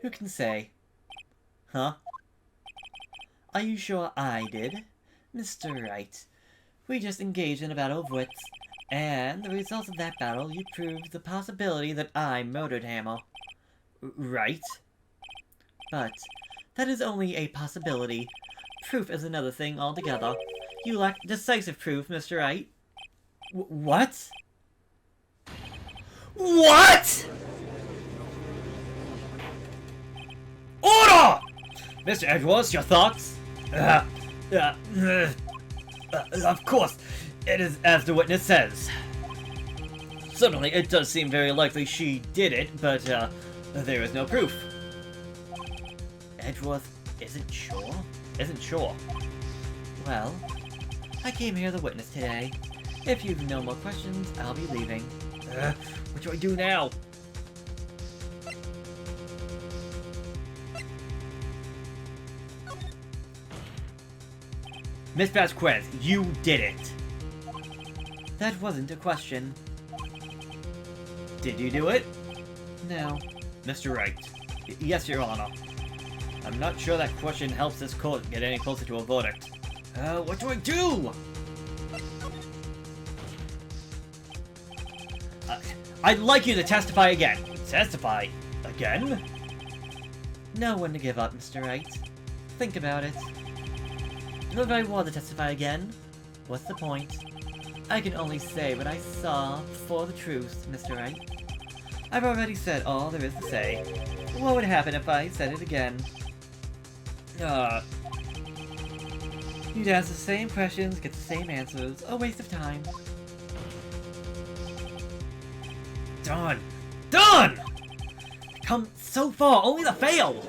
Who can say? Huh? Are you sure I did? Mr. Wright, we just engaged in a battle of wits, and the results of that battle, you proved the possibility that I murdered Hammer. Right? But that is only a possibility. Proof is another thing altogether. You lack decisive proof, Mr. Wright. What? What?! Order! Mr. Edgeworth, your thoughts? Of course, it is as the witness says. Certainly, it does seem very likely she did it, but there is no proof. Edgeworth isn't sure? Isn't sure. Well, I came here to witness today. If you've no more questions, I'll be leaving. What do I do now? Miss Vasquez, you did it! That wasn't a question. Did you do it? No. Mr. Wright. Yes, Your Honor. I'm not sure that question helps this court get any closer to a verdict. What do I do? I'd like you to testify again. Testify? Again? No one to give up, Mr. Wright. Think about it. If I want to testify again, what's the point? I can only say what I saw for the truth, Mr. Wright. I've already said all there is to say. What would happen if I said it again? You'd ask the same questions, get the same answers. A waste of time. Done! Done! Come so far, only to fail!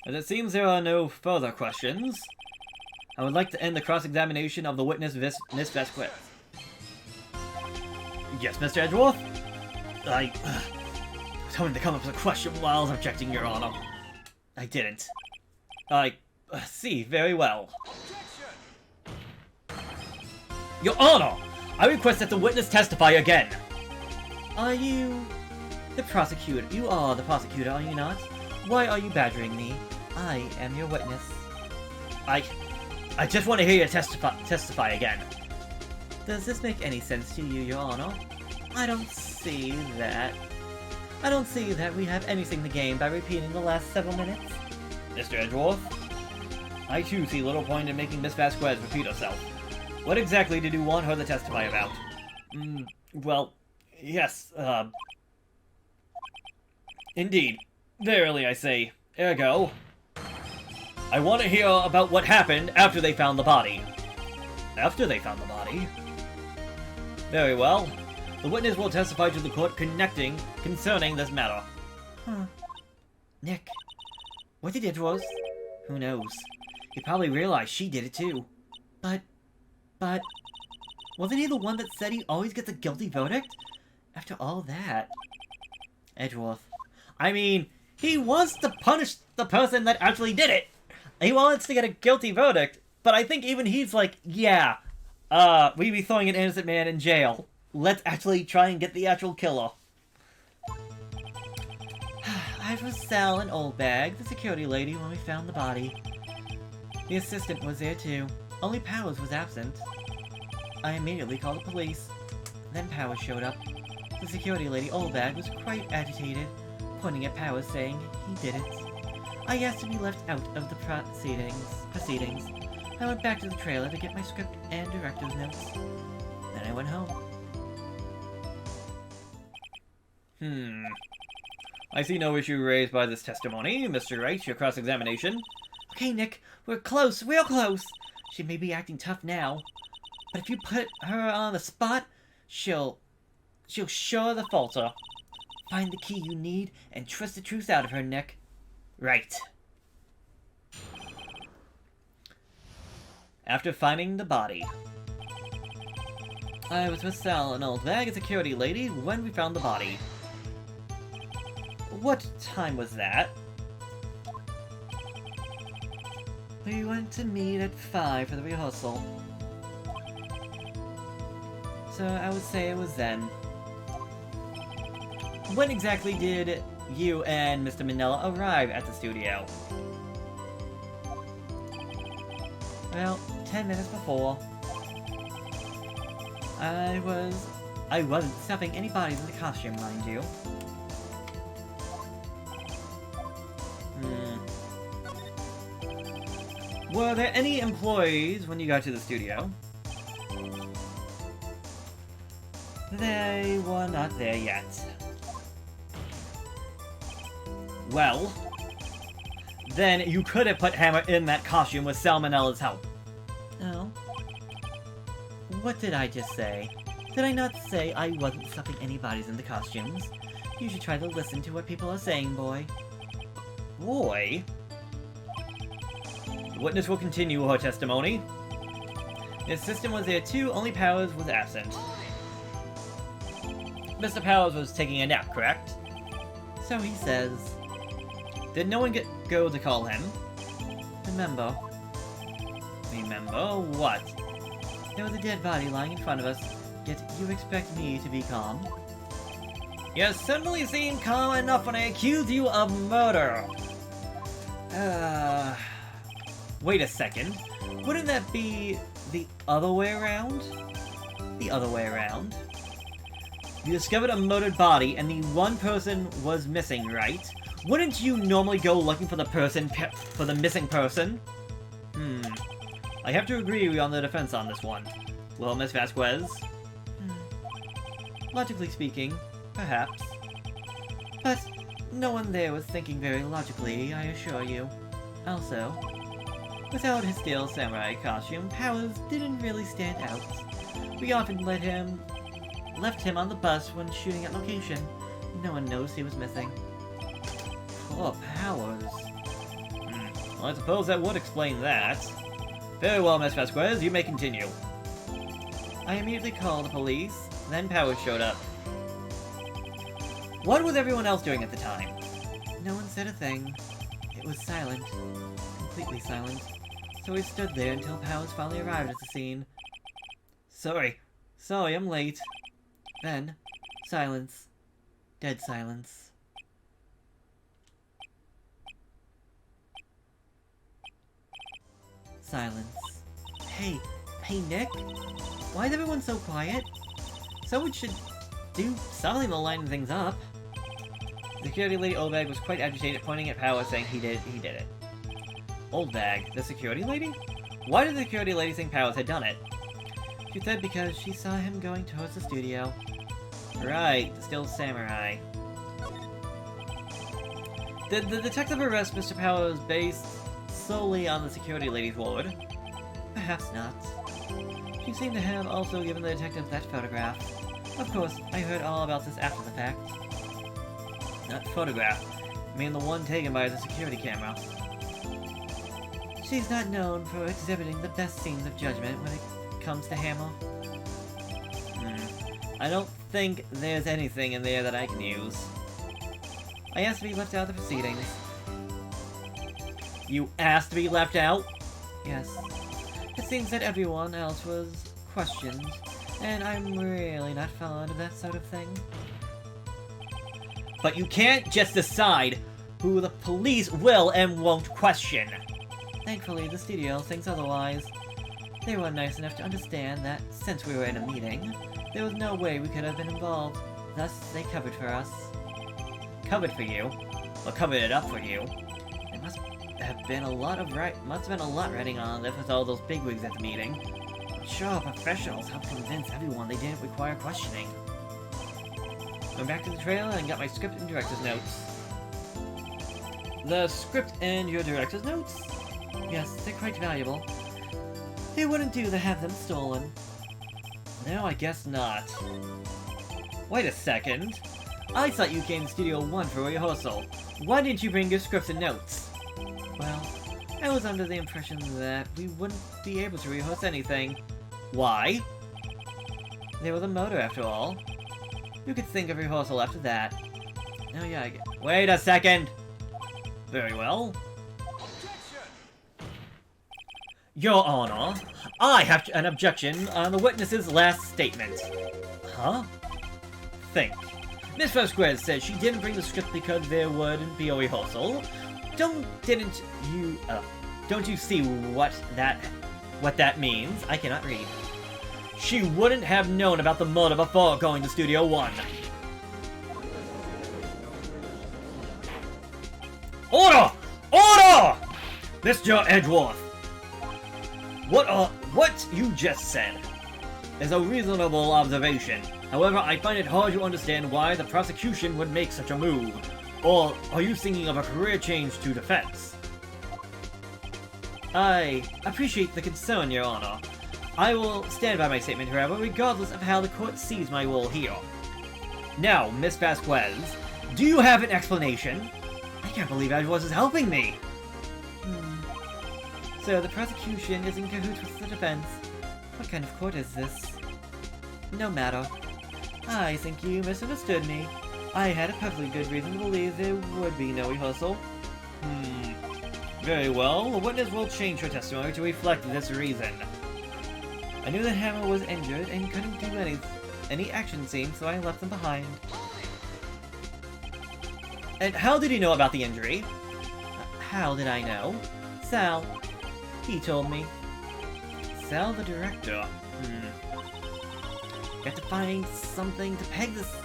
As it seems there are no further questions, I would like to end the cross-examination of the witness, Miss Vasquez. Yes, Mr. Edgeworth? I was hoping to come up with a question while I was objecting, Your Honor. I didn't. I see very well. Your Honor! I request that the witness testify again! Are you the prosecutor? You are the prosecutor, are you not? Why are you badgering me? I am your witness. I just want to hear you testify again. Does this make any sense to you, Your Honor? I don't see that. I don't see that we have anything to gain by repeating the last several minutes. Mr. Edgeworth, I too see little point in making Miss Vasquez repeat herself. What exactly did you want her to testify about? Well, yes, indeed. Verily, I say. Ergo, I want to hear about what happened after they found the body. After they found the body? Very well. The witness will testify to the court concerning this matter. Huh. Nick, what did Edgeworth? Who knows? He probably realized she did it too. But, wasn't he the one that said he always gets a guilty verdict? After all that. Edgeworth. I mean, he wants to punish the person that actually did it. He wants to get a guilty verdict, but I think even he's like, yeah, we'd be throwing an innocent man in jail. Let's actually try and get the actual killer. I was Sal and Oldbag, the security lady, when we found the body. The assistant was there too, only Powers was absent. I immediately called the police. Then Powers showed up. The security lady, Oldbag, was quite agitated, pointing at Powers saying he did it. I asked to be left out of the proceedings. I went back to the trailer to get my script and director's notes. Then I went home. I see no issue raised by this testimony. Mr. Wright, your cross-examination. Okay, Nick, we're close, real close. She may be acting tough now, but if you put her on the spot, she'll sure to falter. Find the key you need and twist the truth out of her, Nick. Right. After finding the body. I was with Sal, an old bag, a security lady, when we found the body. What time was that? We went to meet at 5 for the rehearsal. So I would say it was then. When exactly did you and Mr. Manila arrive at the studio? Well, 10 minutes before. I wasn't stuffing any bodies in the costume, mind you. Were there any employees when you got to the studio? They were not there yet. Well, then you could have put Hammer in that costume with Salmonella's help. Oh? What did I just say? Did I not say I wasn't stuffing any bodies in the costumes? You should try to listen to what people are saying, boy. Boy? The witness will continue her testimony. The assistant was there too, only Powers was absent. Mr. Powers was taking a nap, correct? So he says. Did no one go to call him? Remember? Remember what? There was a dead body lying in front of us, yet you expect me to be calm? You certainly seem calm enough when I accuse you of murder! Wait a second. Wouldn't that be the other way around? The other way around? You discovered a murdered body and the one person was missing, right? Wouldn't you normally go looking for the missing person? I have to agree on the defense on this one. Well, Miss Vasquez? Logically speaking, perhaps. But no one there was thinking very logically, I assure you. Also, without his steel samurai costume, Powers didn't really stand out. We often left him on the bus when shooting at location. No one noticed he was missing. Poor Powers. Well, I suppose that would explain that. Very well, Miss Vasquez, you may continue. I immediately called the police, then Powers showed up. What was everyone else doing at the time? No one said a thing. It was silent. Completely silent. So we stood there until Powers finally arrived at the scene. Sorry, I'm late. Then, silence. Dead silence. Silence. Hey, Nick? Why is everyone so quiet? Someone should do something to lighten things up. The security lady Oldbag was quite agitated, pointing at Powers, saying he did it. Oldbag, the security lady? Why did the security lady think Powers had done it? She said because she saw him going towards the studio. Right, still samurai. Did the detective arrest Mr. Powers based solely on the security lady's word? Perhaps not. She seemed to have also given the detective that photograph. Of course, I heard all about this after the fact. That photograph. I mean the one taken by the security camera. She's not known for exhibiting the best scenes of judgment when it comes to Hammer. I don't think there's anything in there that I can use. I asked to be left out of the proceedings. You asked to be left out? Yes. It seems that everyone else was questioned, and I'm really not fond of that sort of thing. But you can't just decide who the police will and won't question. Thankfully, the studio thinks otherwise. They were nice enough to understand that, since we were in a meeting, there was no way we could have been involved. Thus, they covered for us. Covered for you? Or covered it up for you? There must have been a lot writing on this with all those bigwigs at the meeting. I'm sure professionals helped convince everyone they didn't require questioning. Went back to the trailer and got my script and director's notes. The script and your director's notes? Yes, they're quite valuable. It wouldn't do to have them stolen. No, I guess not. Wait a second. I thought you came to Studio 1 for rehearsal. Why didn't you bring your scripts and notes? Well, I was under the impression that we wouldn't be able to rehearse anything. Why? There was a murder after all. You could think of rehearsal after that. Oh yeah, I get... Wait a second! Very well. Your Honor, I have an objection on the witness's last statement. Huh? Think. Miss Vasquez says she didn't bring the script because there wouldn't be a rehearsal. Don't you see what that means? I cannot read. She wouldn't have known about the murder before going to Studio One. Order! Order! Mr. Edgeworth! What you just said is a reasonable observation. However, I find it hard to understand why the prosecution would make such a move. Or are you thinking of a career change to defense? I appreciate the concern, Your Honor. I will stand by my statement, however, regardless of how the court sees my role here. Now, Miss Vasquez, do you have an explanation? I can't believe Edgeworth is helping me! So the prosecution is in cahoots with the defense. What kind of court is this? No matter. I think you misunderstood me. I had a perfectly good reason to believe there would be no rehearsal. Very well, the witness will change her testimony to reflect this reason. I knew that Hammer was injured and couldn't do any action scene, so I left them behind. And how did he know about the injury? How did I know? Sal. He told me. Sal the director. Got to find something to peg this.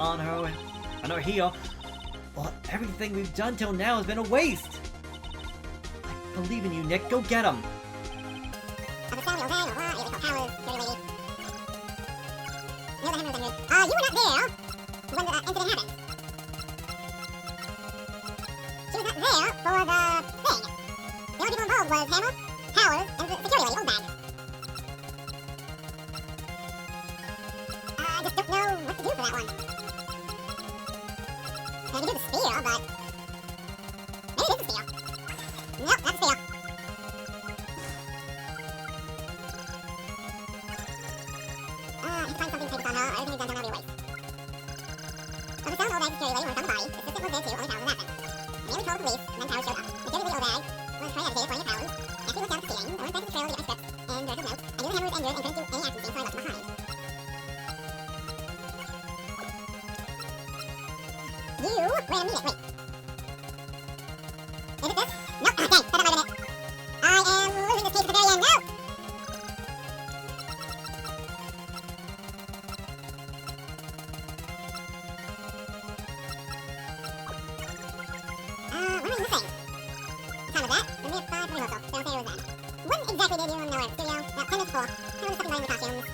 On her heel. Well, everything we've done till now has been a waste. I believe in you, Nick. Go get him. You were not there when the incident happened. She was not there for the thing. The only people involved was Hammer, Howard, and the security lady, Oldbag. I just don't know what to do for that one. Now, you do the spear, but... maybe it is the spear. Nope, that's the spear. If you find something to take on her, everything we've done will be a waste. So the stone Oldbag security lady went on the body. The assistant was there too, only Powers was absent. The man told the police, and then Powers showed up. The security lady Oldbag was trying to agitate according to Powers. After he looked down at the ceiling, they went back to the trailer to get my script, and director's note. I knew Hammer was injured and couldn't do any action scene, so I left him behind. Wait a minute, wait. Is it this? Nope, dang, that might have been it. I am losing this case at the very end, no! What am I missing? The time of that? The minute 5 rehearsal. They don't say it was then. When exactly did you know at the studio? About 10 minutes before. How was the fucking wearing the costumes?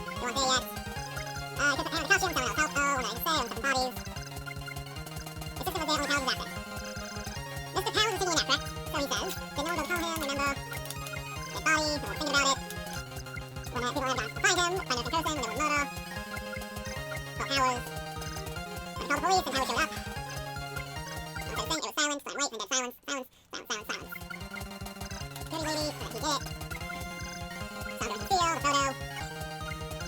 They weren't there yet. I took the costumes, someone else helped. Oh, what did I say? I'm fucking bodies. The assistant was there, only Powers was absent. Mr. Powers is thinking that, correct? So he says. Did no one go to call him, remember? Dead body, no one thinking about it. When people went down to find him, find us in person, when there was murder. Call Powers. When called the police, and Powers showed up. It was silence, went wait, and then silence, silence, silence, silence, silence. Security lady, so he did it. Found him in the seal, the photo. Detective, probably not.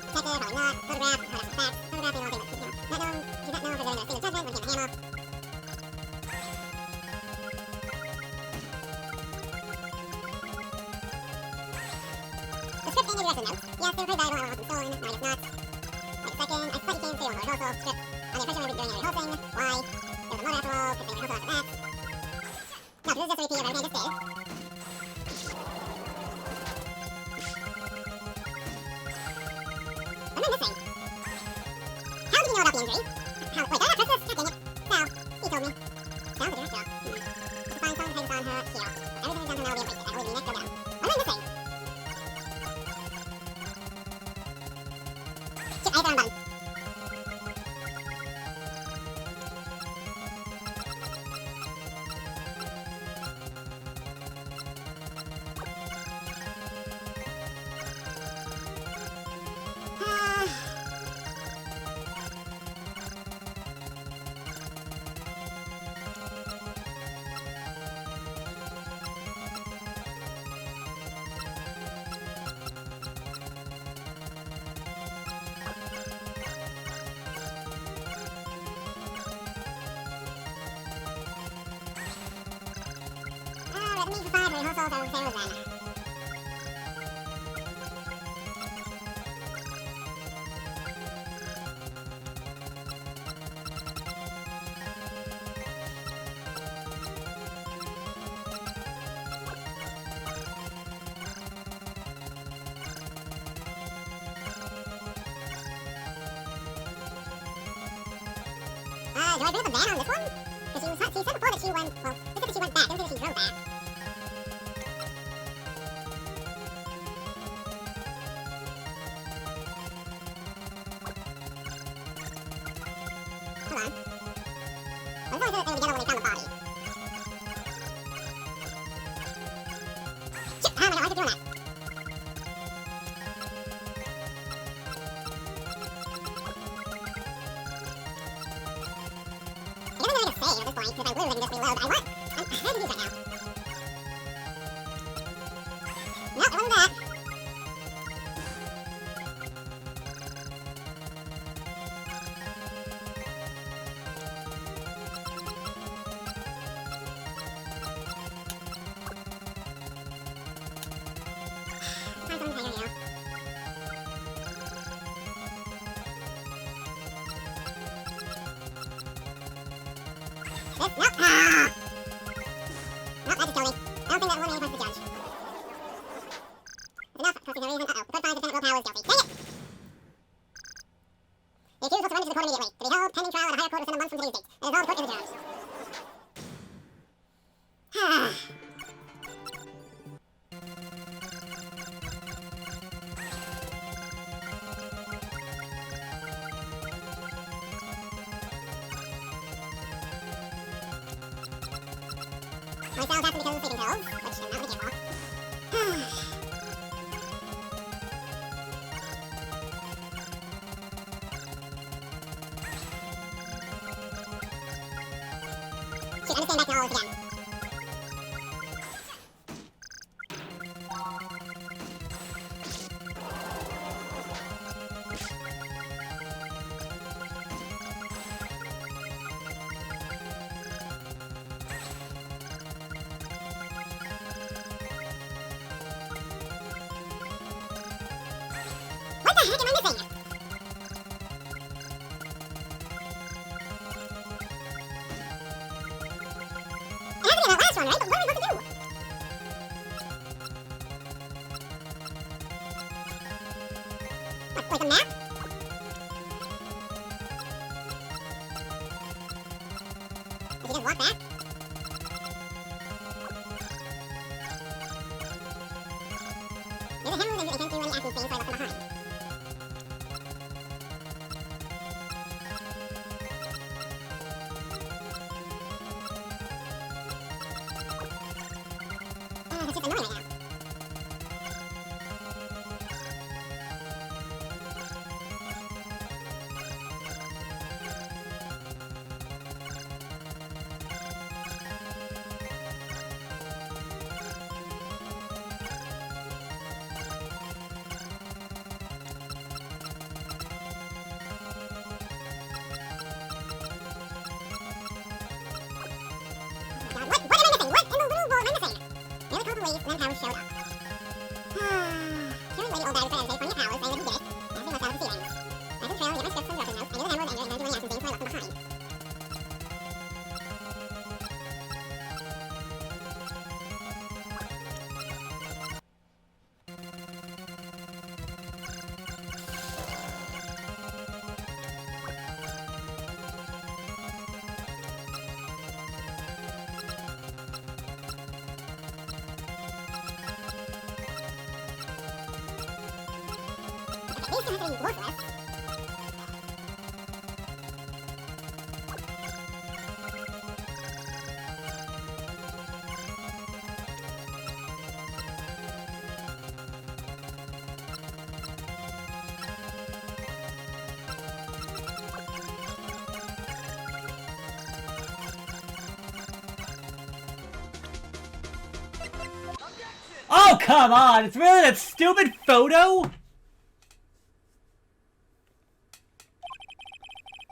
Photograph, heard after the fact. Photograph, they don't think it was, not known. She did not know if they were going to state their judgment when it came to Hammer. The script and the director's notes. Yes, they were pretty valuable, I wasn't stolen. No, I guess not. Wait a second, I thought you came to say on the rehearsal script. On the impression we were doing any rehearsing. Why? There was a murder after all, could they rehearsal after that? No, this is just a repeat of everything I just did. What am I missing? How did he know about the injury? How? Wait, did I not press this? God dang it. Sal. He told me. Sal's the director. To find someone to take on her heel. Everything we've done till now will be a waste. I believe me, Nick, go get him. What am I missing? Shit, I hit the wrong button. Let me decide the rehearsals I would say was then. I bring up a ban on this one? Because she said before that she went, well, she said that she went back, didn't say that she drove back. Hold on. I was always sure that they were together when they found the body. Shit! Oh my god, why is it doing that? It doesn't really make a save at this point, because I literally can just reload. How do I do this right now? No, it wasn't that. Find something here, yeah. This? Nope. Ah! Nope, that just killed me. I don't think that eliminated the judge. Enough, because there's no reason. Uh-oh. The court finds defendant willpower is guilty. Dang it! The accused will surrender to the court immediately. To be held pending trial at a higher court within a month from today's date. That is all the court is adjourned. My cells have to be because of the sleeping pills, which I'm not really careful. Shit, I'm just getting back to all this again. What the heck am I missing? It has to be that last one, right? But what are we supposed to do? What, like a map? Did you just walk back? There's a hammer that I can't do any acting things, so I left them behind. That's just annoying right now. God, what am I missing? What in the little world am I missing? Nearly called the police, and then Powers showed up. Curing Lady Old Bag was plenty of Powers, saying that he did it, as he looked out of the ceilings. I took the trail to get my scripts and director's notes. I knew the hammer was angry and not doing any acting things, so I left them behind. At least it has to be worthless. Oh, come on! It's really that stupid photo?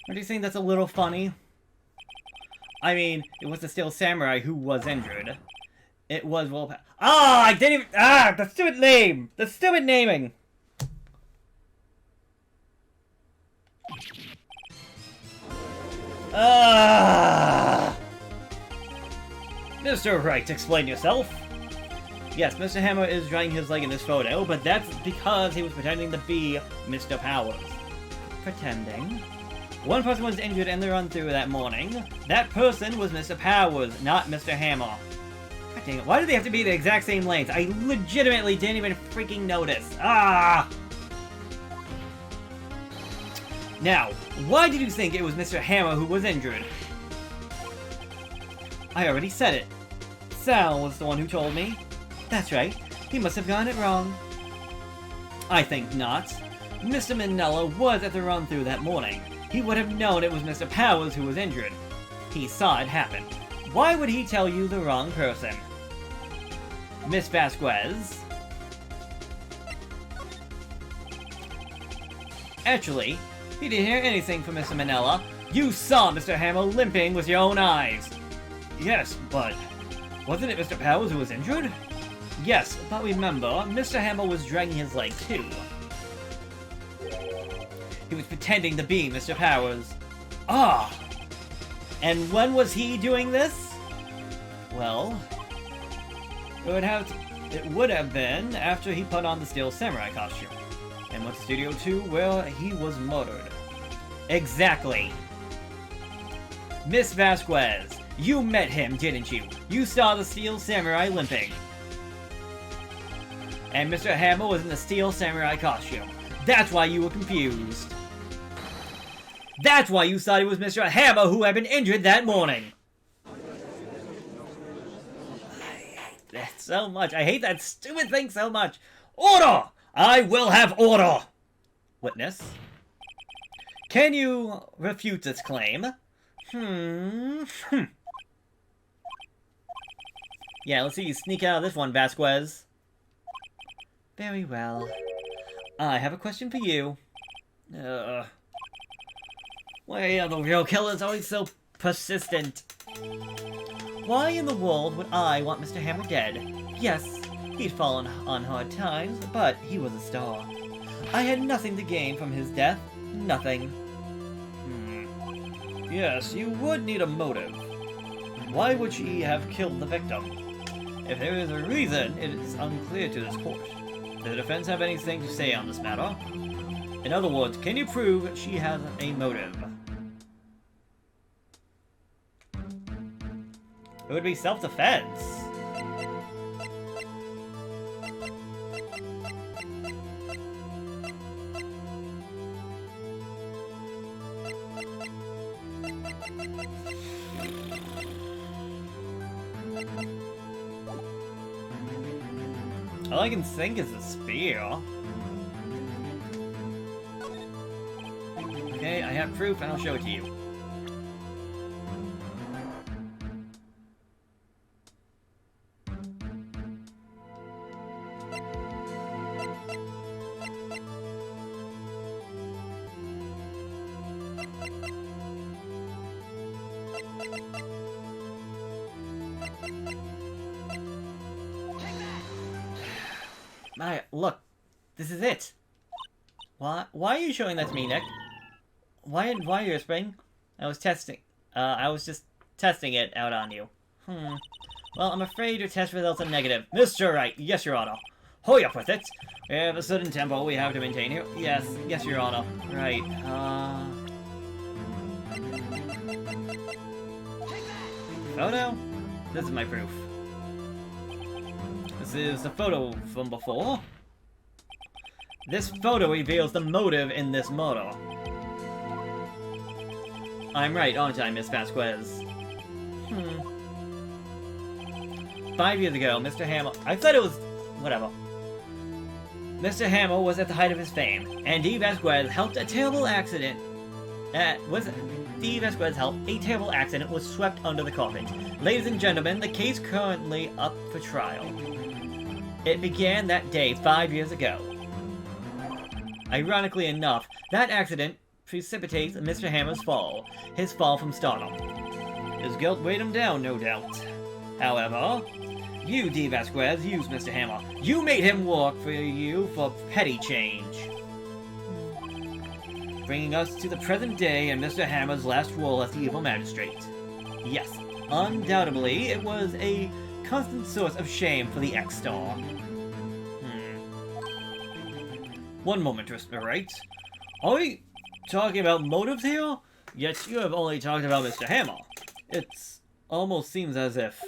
Or do you think that's a little funny? I mean, it was the Steel Samurai who was injured. It was well. Ah, I didn't even. Ah, the stupid name! The stupid naming! Mr. Wright, explain yourself. Yes, Mr. Hammer is drawing his leg in this photo, but that's because he was pretending to be Mr. Powers. Pretending? One person was injured in the run-through that morning. That person was Mr. Powers, not Mr. Hammer. God dang it, why do they have to be the exact same lanes? I legitimately didn't even freaking notice. Ah! Now, why did you think it was Mr. Hammer who was injured? I already said it. Sal was the one who told me. That's right. He must have gotten it wrong. I think not. Mr. Manella was at the run-through that morning. He would have known it was Mr. Powers who was injured. He saw it happen. Why would he tell you the wrong person? Miss Vasquez? Actually, he didn't hear anything from Mr. Manella. You saw Mr. Hammer limping with your own eyes. Yes, but wasn't it Mr. Powers who was injured? Yes, but remember, Mr. Hammer was dragging his leg too. He was pretending to be Mr. Powers. Ah! And when was he doing this? Well, it would have been after he put on the Steel Samurai costume and went to Studio 2 where he was murdered. Exactly. Miss Vasquez, you met him, didn't you? You saw the Steel Samurai limping. And Mr. Hammer was in the Steel Samurai costume. That's why you were confused. That's why you thought it was Mr. Hammer who had been injured that morning. I hate that so much. I hate that stupid thing so much. Order! I will have order! Witness. Can you refute this claim? Yeah, let's see you sneak out of this one, Vasquez. Very well. I have a question for you. Why are the real killers always so persistent? Why in the world would I want Mr. Hammer dead? Yes, he'd fallen on hard times, but he was a star. I had nothing to gain from his death. Nothing. Yes, you would need a motive. Why would she have killed the victim? If there is a reason, it is unclear to this court. Does the defense have anything to say on this matter? In other words, can you prove she has a motive? It would be self-defense. All I can think is a spear. Okay, I have proof and I'll show it to you. Look, this is it. Why are you showing that to me, Nick? Why are you whispering? I was just testing it out on you. Well, I'm afraid your test results are negative. Mr. Wright, yes, Your Honor. Hurry up with it. We have a certain tempo we have to maintain here. Yes, Your Honor. Right, Photo? This is my proof. This is the photo from before. This photo reveals the motive in this murder. I'm right, aren't I, Miss Vasquez? 5 years ago, Mr. Hammer... I thought it was... whatever. Mr. Hammer was at the height of his fame, and Dee Vasquez helped a terrible accident... Dee Vasquez helped a terrible accident was swept under the carpet. Ladies and gentlemen, the case currently up for trial. It began that day 5 years ago. Ironically enough, that accident precipitates Mr. Hammer's fall. His fall from stardom. His guilt weighed him down, no doubt. However, you, Dee Vasquez, used Mr. Hammer. You made him work for you for petty change. Bringing us to the present day and Mr. Hammer's last role as the evil magistrate. Yes, undoubtedly, it was a constant source of shame for the ex-star. One moment, Mr. Wright. Are we talking about motives here? Yet you have only talked about Mr. Hammer. It almost seems as if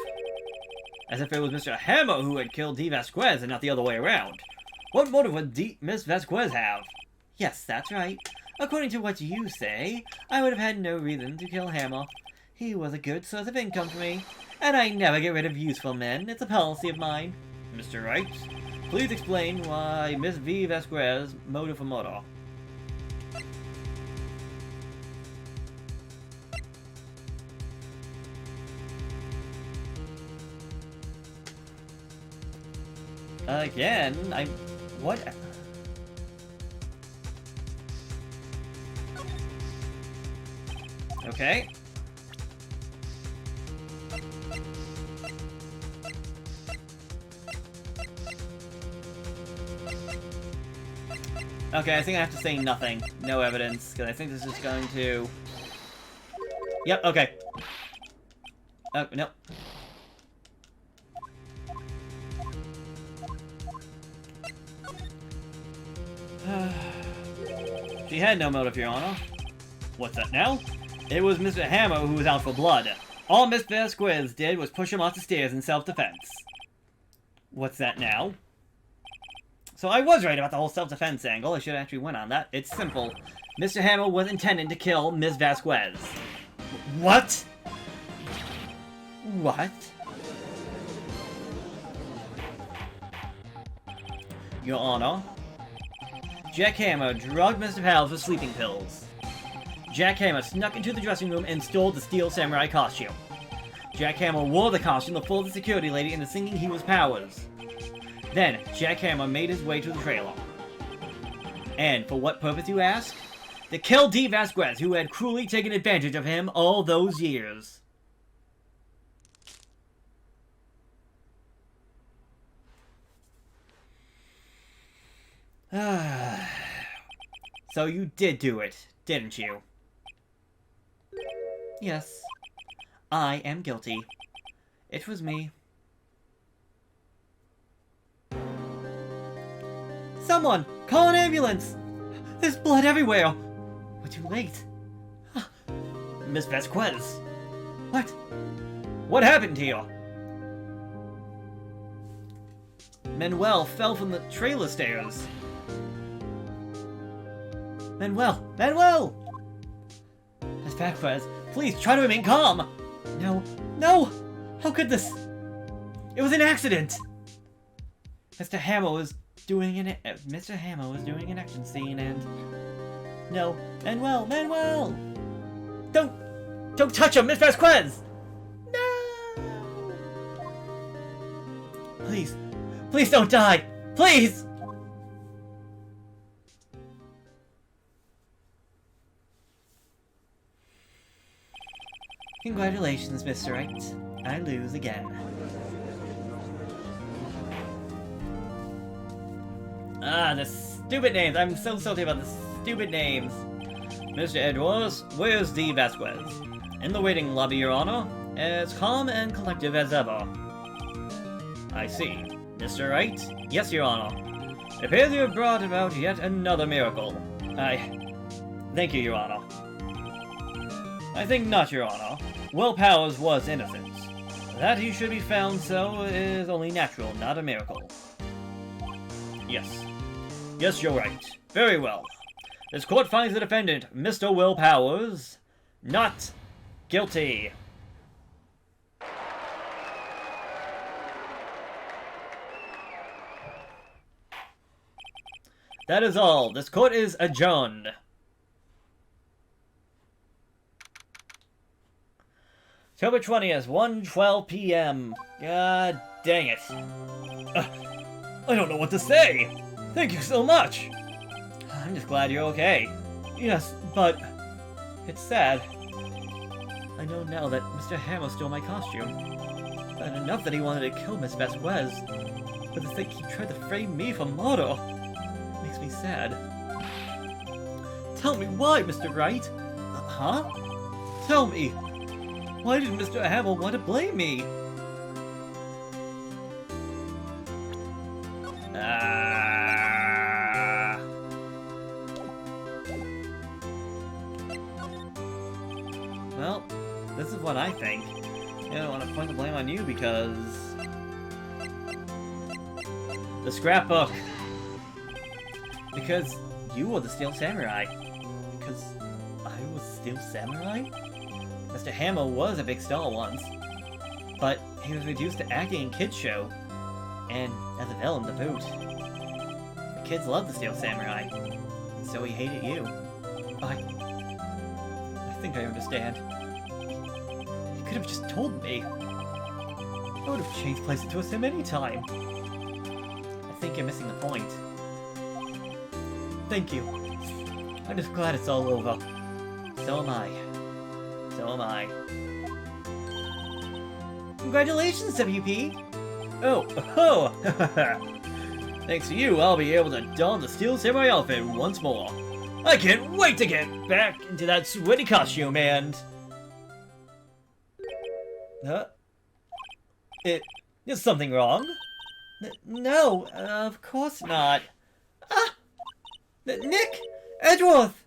it was Mr. Hammer who had killed D. Vasquez and not the other way around. What motive would Miss Vasquez have? Yes, that's right. According to what you say, I would have had no reason to kill Hammer. He was a good source of income for me, and I never get rid of useful men. It's a policy of mine. Mr. Wright, please explain why Miss V. Vasquez motive for murder. Again, what? Okay. Okay, I think I have to say nothing. No evidence, because I think this is going to... Yep, okay. Oh, no. She had no motive, Your Honor. What's that now? It was Mr. Hammer who was out for blood. All Miss Vasquez did was push him off the stairs in self-defense. What's that now? So I was right about the whole self-defense angle. I should have actually went on that. It's simple. Mr. Hammer was intending to kill Miss Vasquez. What? What? Your Honor, Jack Hammer drugged Mr. Powell with sleeping pills. Jack Hammer snuck into the dressing room and stole the steel samurai costume. Jack Hammer wore the costume to fool the security lady into thinking he was Powers. Then, Jack Hammer made his way to the trailer. And for what purpose, you ask? To kill D. Vasquez, who had cruelly taken advantage of him all those years. So you did do it, didn't you? Yes. I am guilty. It was me. Someone! Call an ambulance! There's blood everywhere! We're too late. Miss Vasquez. What? What happened here? Manuel fell from the trailer stairs. Manuel! Manuel! Miss Vasquez, please try to remain calm! No. No! How could this? It was an accident! Mr. Hammer was doing an action scene and... No. Manuel! Manuel! Don't touch him, Miss Vasquez! No! Please. Please don't die! Please! Congratulations, Mr. Wright. I lose again. Ah, the stupid names. I'm so salty about the stupid names. Mr. Edwards, where's D. Vasquez? In the waiting lobby, Your Honor. As calm and collective as ever. I see. Mr. Wright? Yes, Your Honor. It appears you have brought about yet another miracle. Thank you, Your Honor. I think not, Your Honor. Will Powers was innocent. That he should be found so is only natural, not a miracle. Yes. Yes, you're right. Very well. This court finds the defendant, Mr. Will Powers, not guilty. That is all. This court is adjourned. October 20th, 1:12 p.m. God dang it. I don't know what to say. Thank you so much. I'm just glad you're okay. Yes, but it's sad. I know now that Mr. Hammer stole my costume. And enough that he wanted to kill Miss Vasquez. But to think he tried to frame me for murder makes me sad. Tell me why, Mr. Wright? Huh? Tell me. Why did Mr. Hammer want to blame me? what I think. I don't want to point the blame on you because... The scrapbook! Because you were the Steel Samurai. Because I was Steel Samurai? Mr. Hammer was a big star once, but he was reduced to acting in kids' show, and as a villain to boot. The kids loved the Steel Samurai, and so he hated you. I think I understand. You could have just told me. I would have changed places to him any time. I think you're missing the point. Thank you. I'm just glad it's all over. So am I. So am I. Congratulations, WP! Oh. Thanks to you, I'll be able to don the Steel Samurai outfit once more. I can't wait to get back into that sweaty costume and... Is something wrong? No, of course not. Ah! Nick! Edgeworth!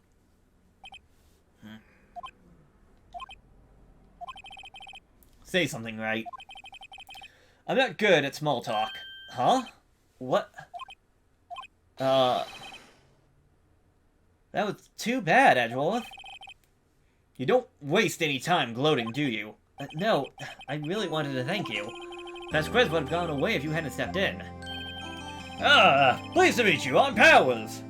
Say something, right? I'm not good at small talk. Huh? What? That was too bad, Edgeworth. You don't waste any time gloating, do you? No, I really wanted to thank you. Past quiz would have gone away if you hadn't stepped in. Pleased to meet you, I'm Powers.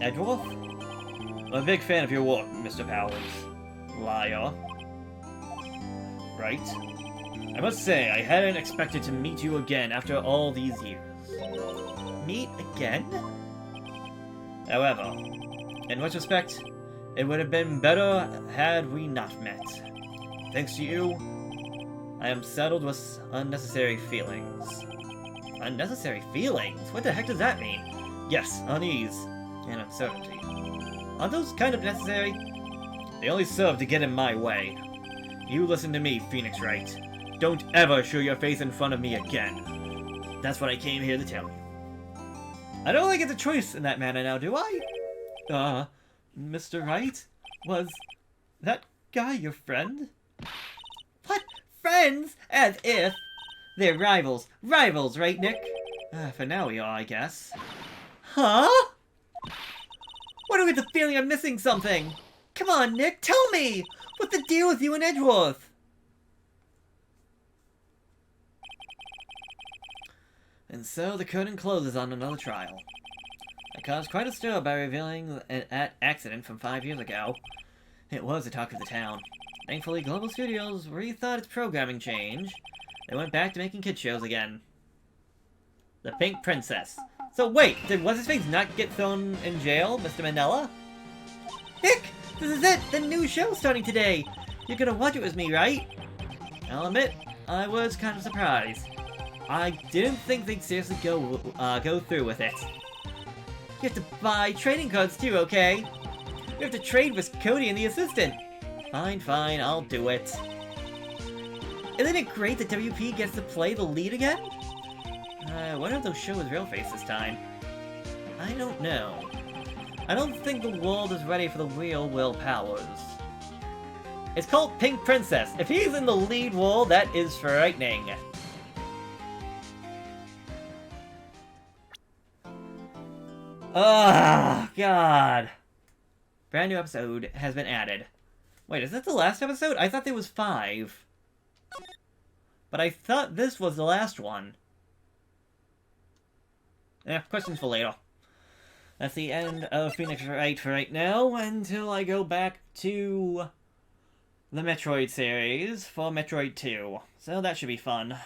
Edgeworth? I'm a big fan of your work, Mr. Powers. Liar. Right? I must say, I hadn't expected to meet you again after all these years. Meet again? However, in retrospect, it would have been better had we not met. Thanks to you, I am saddled with unnecessary feelings. Unnecessary feelings? What the heck does that mean? Yes, unease and uncertainty. Aren't those kind of necessary? They only serve to get in my way. You listen to me, Phoenix Wright. Don't ever show your face in front of me again. That's what I came here to tell you. I don't really get the choice in that manner now, do I? Mr. Wright? Was that guy your friend? What? Friends? As if! They're rivals. Rivals, right, Nick? For now we are, I guess. Huh? What do we get the feeling I'm missing something? Come on, Nick, tell me! What's the deal with you and Edgeworth? And so the curtain closes on another trial. I caused quite a stir by revealing an accident from 5 years ago. It was the talk of the town. Thankfully, Global Studios rethought its programming change. They went back to making kid shows again. The Pink Princess. So wait, did What's-His-Face not get thrown in jail, Mr. Mandela? Nick! This is it! The new show's starting today! You're gonna watch it with me, right? I'll admit, I was kind of surprised. I didn't think they'd seriously go through with it. You have to buy trading cards too, okay? You have to trade with Cody and the assistant. Fine, I'll do it. Isn't it great that WP gets to play the lead again? I wonder if they'll show his real face this time. I don't know. I don't think the world is ready for the real Will Powers. It's called Pink Princess. If he's in the lead role, that is frightening. Oh, God. Brand new episode has been added. Wait, is that the last episode? I thought there was 5. But I thought this was the last one. Questions for later. That's the end of Phoenix Wright for right now, until I go back to the Metroid series for Metroid 2. So that should be fun.